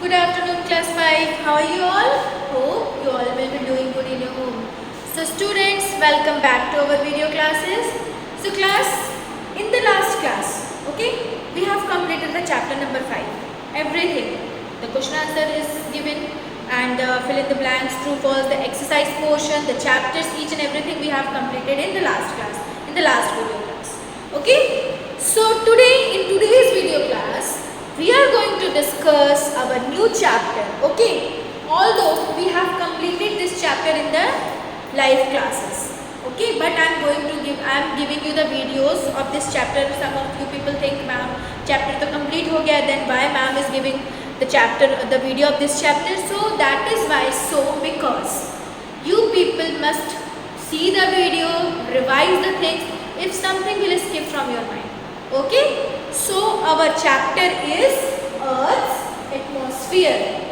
Good afternoon, class 5. How are you all? Hope you all will be doing good in your home. So students, welcome back to our video classes. So class, in the last class, okay, we have completed the chapter number 5. Everything. The question answer is given and fill in the blanks, true, false, the exercise portion, the chapters, each and everything we have completed in the last class, in the last video class. Okay. So today, in today's video class, we are going to discuss our new chapter. Okay, although we have completed this chapter in the live classes, okay, but I am giving you the videos of this chapter. Some of you people think ma'am chapter to complete ho gaya, then why ma'am is giving the video of this chapter? So that is why, because you people must see the video, revise the things if something will escape from your mind. Okay, so our chapter is Earth's atmosphere.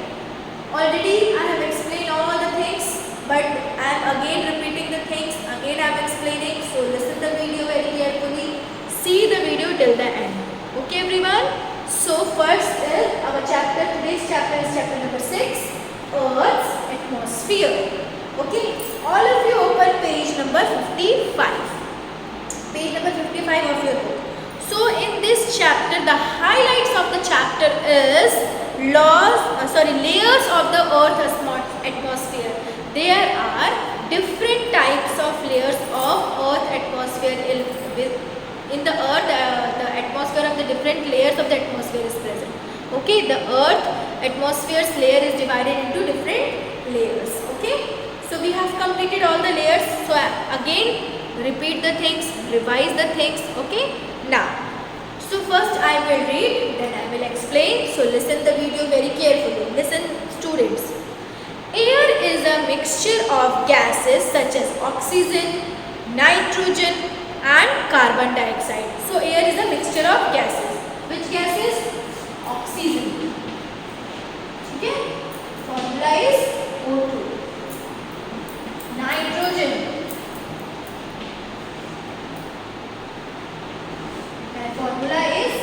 Already I have explained all the things, but I am again repeating the things, again I am explaining. So listen the video very carefully, see the video till the end. Okay everyone, so first is our chapter, today's chapter is chapter number 6, Earth's atmosphere. Okay, all of you open page number 55. Page number 55 of your book. So in this chapter, the highlights of the chapter is layers of the Earth's atmosphere. There are different types of layers of Earth atmosphere. In the Earth, the atmosphere of the different layers of the atmosphere is present. Okay, the Earth atmosphere's layer is divided into different layers. Okay, so we have completed all the layers. So again, repeat the things, revise the things. Okay. Now, so first I will read, then I will explain. So listen the video very carefully. Listen students. Air is a mixture of gases such as oxygen, nitrogen and carbon dioxide. So air is a mixture of gases. Which gases? Oxygen. Okay. Formula is O2. Nitrogen. Formula is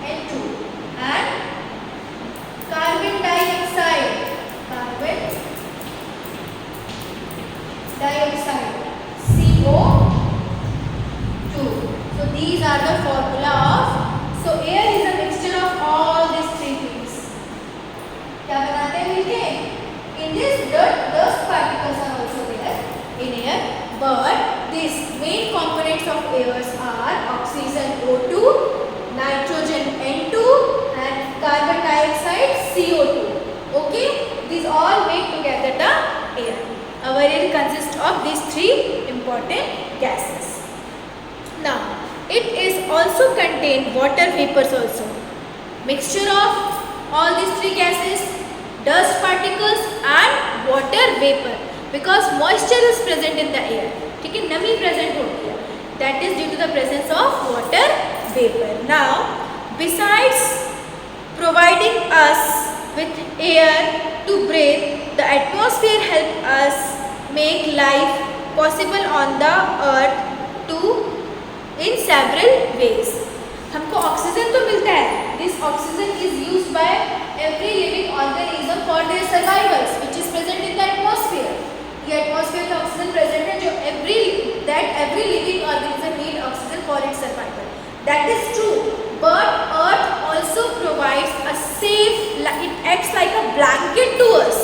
N2 and carbon dioxide, CO2. So these are the formula of, so air is a mixture of all these three things. क्या बनाते हैं मिलके? In this dust particles are also there in air, but these main components of airs are oxygen O2, nitrogen N2 and carbon dioxide CO2. Okay, these all make together the air. Our air consists of these three important gases. Now, it is also contain water vapors also. Mixture of all these three gases, dust particles and water vapor. Because moisture is present in the air, ठीक है, नमी present होती है, that is due to the presence of water vapor. Now, besides providing us with air to breathe, the atmosphere helps us make life possible on the earth in several ways. हमको oxygen तो मिलता है. This oxygen is used by every living organism for their survivals, which is present in the atmosphere. ये atmosphere में oxygen present है जो every living organism need oxygen for its survival. That is true, but earth also provides a safe, it acts like a blanket to us,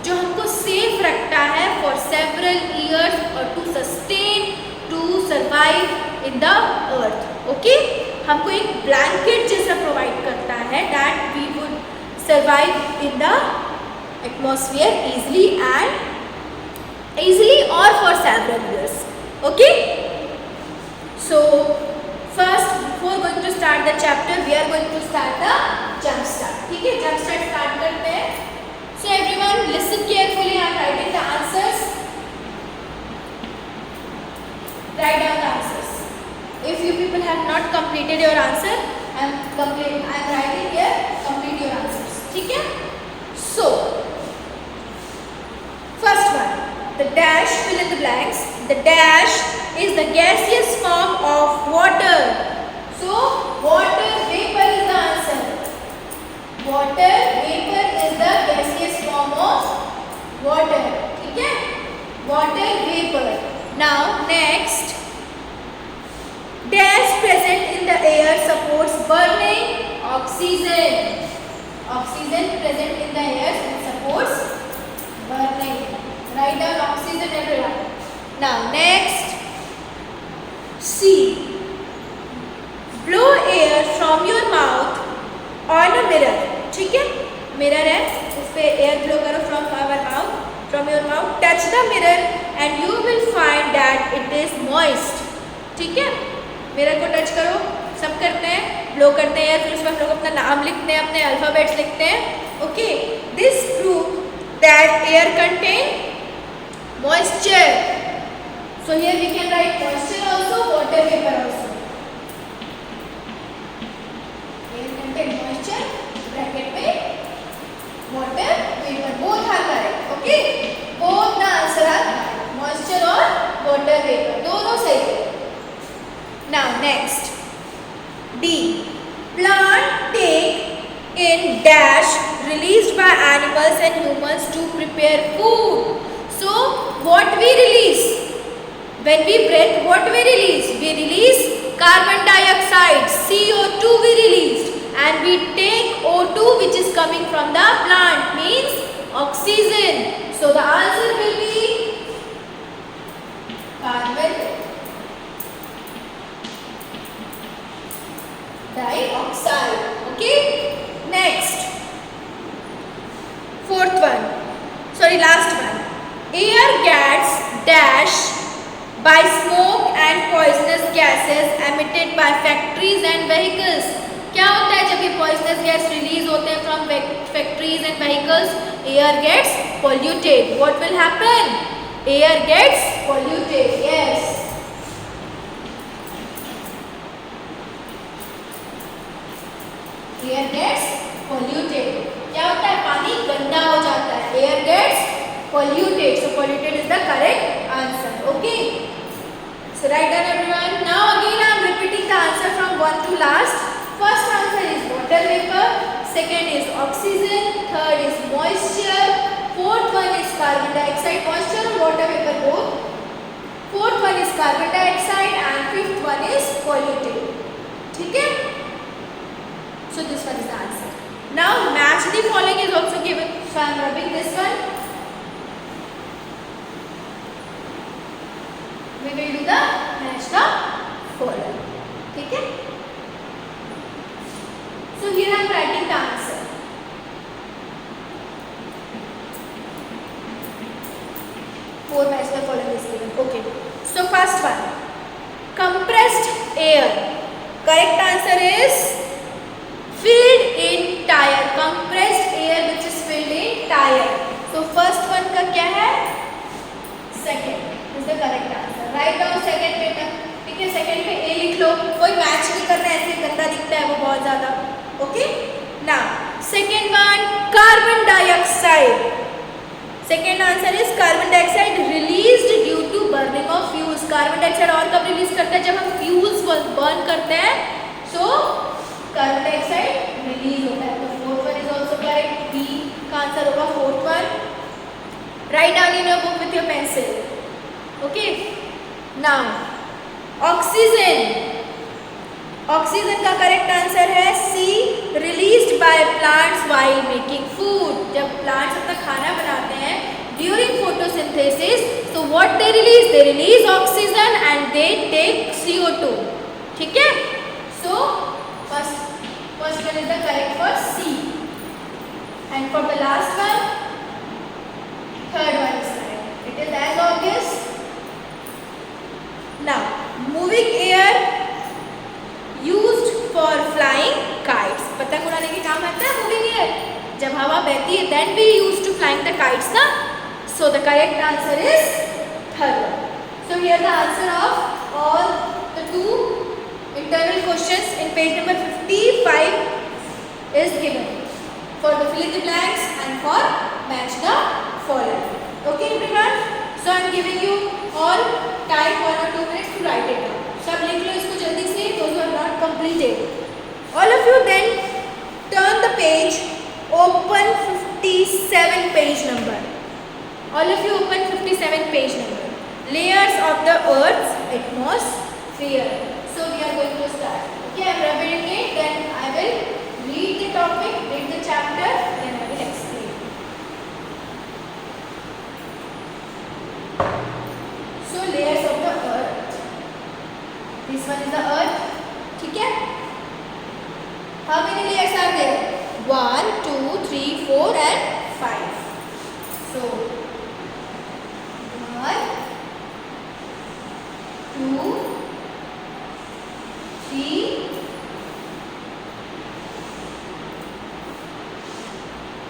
जो हमको safe रखता है for several years or to survive in the earth. Okay, हमको एक blanket जैसा provide करता है that we would survive in the atmosphere easily or for several years. Okay, so first before going to start the chapter, we are going to start the jump start. ठीक है, jump start start करते हैं. So everyone listen carefully. I am writing the answers. Write down the answers. If you people have not completed your answer, I am writing here. Complete your answers. ठीक है. So first one. The dash, fill in the blanks. The dash is the gaseous form of water. So, water vapor is the answer. Water Dash present in the air supports burning oxygen. Oxygen present in the air supports burning. Write down oxygen everyone. Now next, C. Blow air from your mouth on a mirror. ठीक है, mirror है, उस पे air blow करो from our mouth, from your mouth. Touch the mirror and you will find that it is moist. ठीक है, mirror को touch करो, सब करते हैं, ब्लो करते हैं एयर, फिर उसमें हम लोग अपना नाम लिखते हैं, अपने अल्फाबेट्स लिखते हैं. Okay, this prove that air contain moisture. So here we can write moisture also, water vapor also. Air contain moisture, bracket में water vapor, both are correct. Okay, both the answer are correct. Moisture और water vapor दोनों सही है. Now next, D. Plant take in dash released by animals and humans to prepare food. So what we release when we breathe? What we release? We release carbon dioxide, CO2 we released, and we take O2 which is coming from the plant, means oxygen. So the answer will be carbon dioxide. Okay, next, fourth one, sorry, last one. Air gets dash by smoke and poisonous gases emitted by factories and vehicles. क्या होता है जब ये poisonous gas release होते हैं from factories and vehicles? Air gets polluted. What will happen? Air gets polluted. Yes. Air gets polluted. क्या होता है? पानी गंदा हो जाता है. Air gets polluted. So polluted is the correct answer. Okay. So write down everyone. Now again I am repeating the answer from one to last. First answer is water vapor. Second is oxygen. Third is moisture. Fourth one is carbon dioxide. Moisture and water vapor both. Fourth one is carbon dioxide and fifth one is polluted. ठीक है? So this one is the answer. Now match the following is also given. So I am rubbing this one. We will do the match the following. ठीक है? So here I am writing the answer. Four match the following is given. Okay. So first one, compressed air. Correct answer is filled in tire. Compressed air which is filled in tire. So first one का क्या है? Second is the correct answer. Write down second बेटा. ठीक है, second पे A लिख लो. कोई match नहीं करना, ऐसे गंदा दिखता है वो बहुत ज़्यादा. Okay? Now second one, carbon dioxide. Second answer is carbon dioxide released due to burning of fuels. Carbon dioxide और कब release करते हैं? जब हम fuels burn करते हैं. So carbon dioxide release होता है. तो fourth one is also correct. B का आंसर होगा fourth one. Write down in your book with your pencil. Okay. Now oxygen. Oxygen का करेक्ट आंसर है C, released by plants while making food. जब plants अपना खाना बनाते हैं during photosynthesis, so what they release? They release oxygen and they take CO2. ठीक है? So first one is the correct for C. And for the last one, third one is correct. It is as obvious. Now moving air used for flying kites. पतंग उड़ाने के काम आता है moving air. जब हवा बहती है then we used to flying the kites ना. So the correct answer is third one. So here the answer of all the two internal questions in page number 55 is given for the fill in the blanks and for match the following. Okay everyone. So I am giving you all time 1 or 2 minutes to write it down. सब लिख लो इसको जल्दी से. Those who are not completed, all of you then turn the page, open 57 page number. All of you open 57 page number. Layers of the Earth's atmosphere. So we reviewing it, then I will read the topic, read the chapter, then I will explain. So layers of the earth. This one is the earth. ठीक है? How many layers are there? 1, 2, 3, 4 and 5. So 1, 2, 3,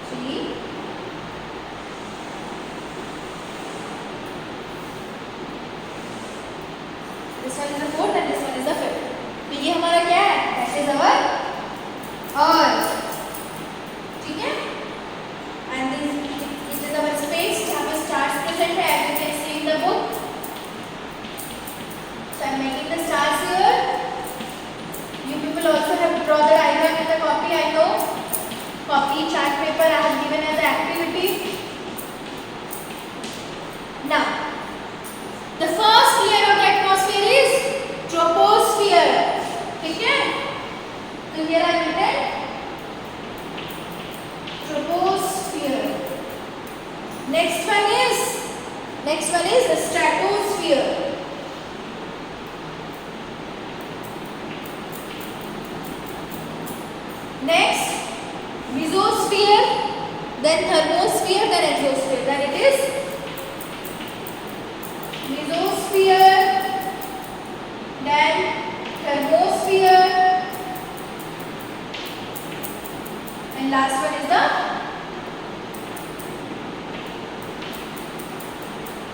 3, this one is the fourth and this one is the fifth. तो ये हमारा क्या है? That is our earth. ठीक है? And this is our space. यहाँ पे stars present है, as you can see in the book. So I am making the stars here. You people also have to draw the diagram in the copy. I know. Copy, chart paper I have given as an activity. Now, the first layer of the atmosphere is troposphere. ठीक है? So here I written troposphere. Next one is the stratosphere. Next, mesosphere, then thermosphere, then exosphere. Then it is mesosphere, then thermosphere, and last one is the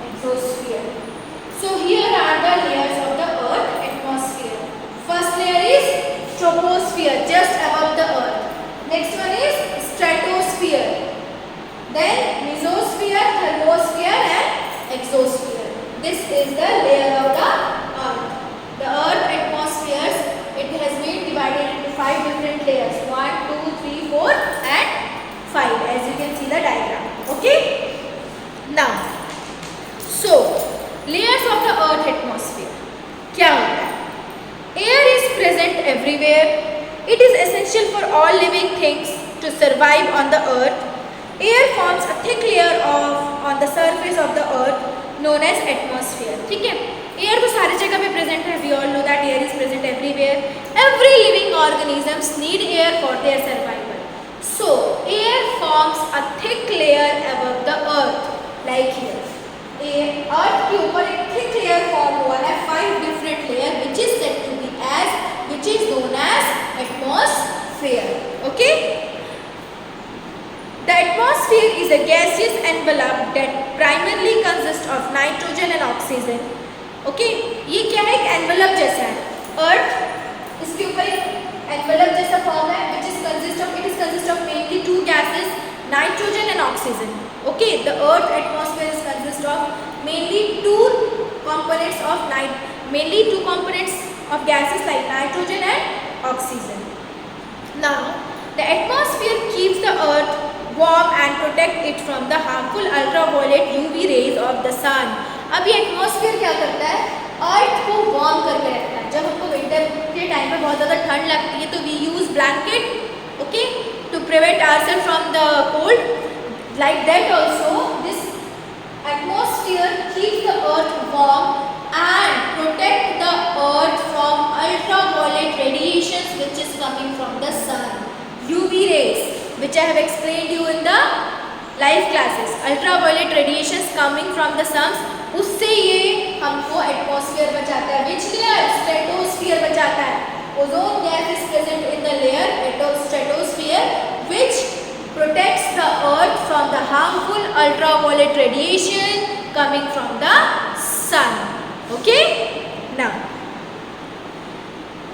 exosphere. So here are the layers of the earth atmosphere. First layer is troposphere, just above the earth. Next one is stratosphere, then mesosphere, thermosphere and exosphere. This is the layer of the earth. The earth atmospheres, it has been divided into 5 different layers. 1, 2, 3, 4 and 5, as you can see the diagram. Okay? Now, so layers of the earth atmosphere. क्या होता है? Air is present everywhere. It is essential for all living things to survive on the earth. Air forms a thick layer on the surface of the earth known as atmosphere. ठीक है? Air तो सारी जगह पे present है. We all know that air is present everywhere. Every living organisms need air for their survival. So air forms a thick layer above the earth, like here. Earth के ऊपर एक thick layer form हुआ है, 5 different layer, which is said to be which is known as atmosphere. Okay? The atmosphere is a gaseous envelope that primarily consists of nitrogen and oxygen. Okay? ये क्या है? एक envelope जैसा है. Earth, इसके ऊपर एक envelope जैसा form है, which is consist of mainly 2 gases, nitrogen and oxygen. Okay? The Earth atmosphere is consist of mainly 2 components of gases like nitrogen and oxygen. Now, the atmosphere keeps the earth warm and protect it from the harmful ultraviolet UV rays of the sun. अब ये atmosphere क्या करता है? अर्थ को warm करके रखता है. जब हमको विंटर के टाइम पे बहुत ज़्यादा ठंड लगती है तो we use blanket, okay, to prevent ourselves from the cold. Like that also, this atmosphere keeps the earth warm and protect the earth from ultraviolet radiations which is coming from the sun. UV rays, which I have explained you in the live classes. Ultraviolet radiations coming from the sun, उससे ये हमको atmosphere बचाता है. Which layer? Stratosphere बचाता है. Ozone gas is present in the layer stratosphere, which protects the earth from the harmful ultraviolet radiation coming from the sun. Okay? Now,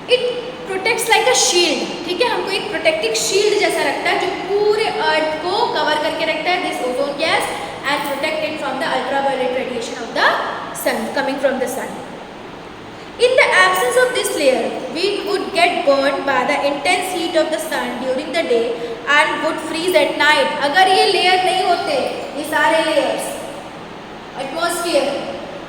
it protects like a shield. ठीक है? हमको एक protecting shield जैसा रखता है जो पूरे अर्थ को कवर करके रखता है. This ozone gas and protect it from the ultraviolet radiation of the sun coming from the sun. In the absence of this layer, we would get burned by the intense heat of the sun during the day and would freeze at night. अगर ये layer नहीं होते, ये सारे layers, atmosphere,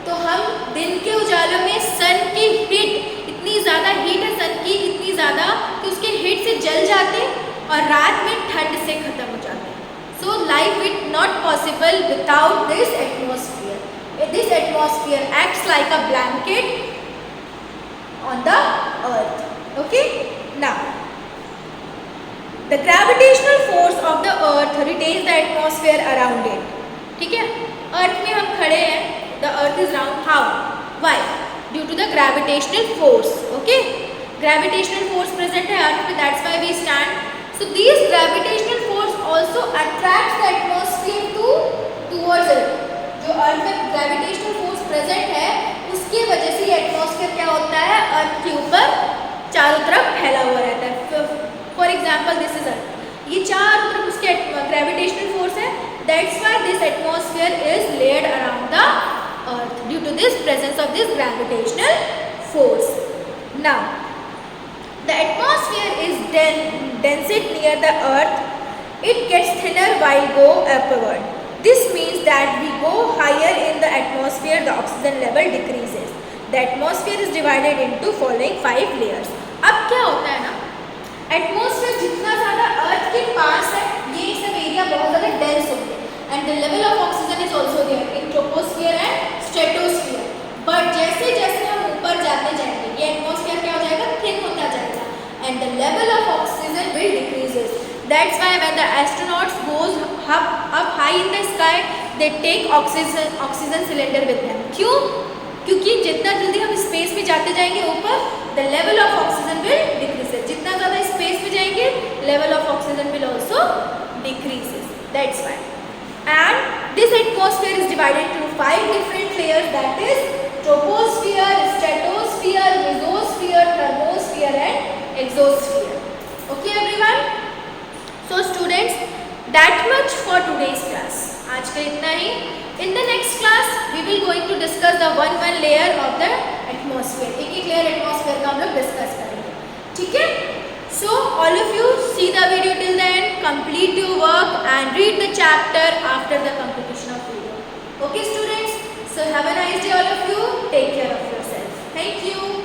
तो हम दिन के उजालों में सन की हीट, इतनी ज़्यादा हीट है सन की, इतनी ज़्यादा life is not possible without this atmosphere. This atmosphere acts like a blanket on the earth. Okay, now the gravitational force of the earth retains the atmosphere around it. ठीक है, अर्थ में हम खड़े हैं, the earth is round. How? Why? Due to the gravitational force. Okay, gravitational force present है अर्थ पे, that's why we stand. So this gravitational force also attracts the atmosphere towards it. जो अर्थ में gravitational force present है, उसके वजह से ये atmosphere क्या होता है, अर्थ के ऊपर चारों तरफ फैला हुआ रहता है. For example this is earth, ये चारों तरफ उसके ग्रेविटेशनल फोर्स है. That's why this atmosphere is layered around the earth due to this presence of this gravitational force. Now the atmosphere is dense near the earth. It gets thinner while go upward. This means that we go higher in the atmosphere, the oxygen level decreases. The atmosphere is divided into following 5 layers. अब क्या होता है ना, atmosphere जितना ज़्यादा अर्थ के पास है, ये सब एरिया बहुत ज़्यादा डेंस होते हैं. And the level of oxygen is also there in troposphere and stratosphere. But जैसे जैसे हम ऊपर जाते जाएंगे, ये एटमॉस्फेयर क्या हो जाएगा, थिन होता जाएगा. And the level of oxygen will decreases. That's why when the astronauts goes up high in the sky, they take oxygen cylinder with them. क्यों? क्योंकि जितना जल्दी हम स्पेस में जाते जाएंगे ऊपर, the level of oxygen will decrease. जितना ज़्यादा स्पेस में जाएंगे, level of oxygen will also decreases. That's why. And this atmosphere is divided into 5 different layers. That is troposphere, stratosphere, mesosphere, thermosphere, and exosphere. Okay, everyone. So students, that much for today's class. आज का इतना ही. In the next class, we will going to discuss the one layer of the atmosphere. एक एक layer atmosphere का हम लोग discuss करेंगे. ठीक है? So all of you see the video till the end, complete your work and read the chapter after the completion of video. Okay students? So have a nice day all of you. Take care of yourself. Thank you.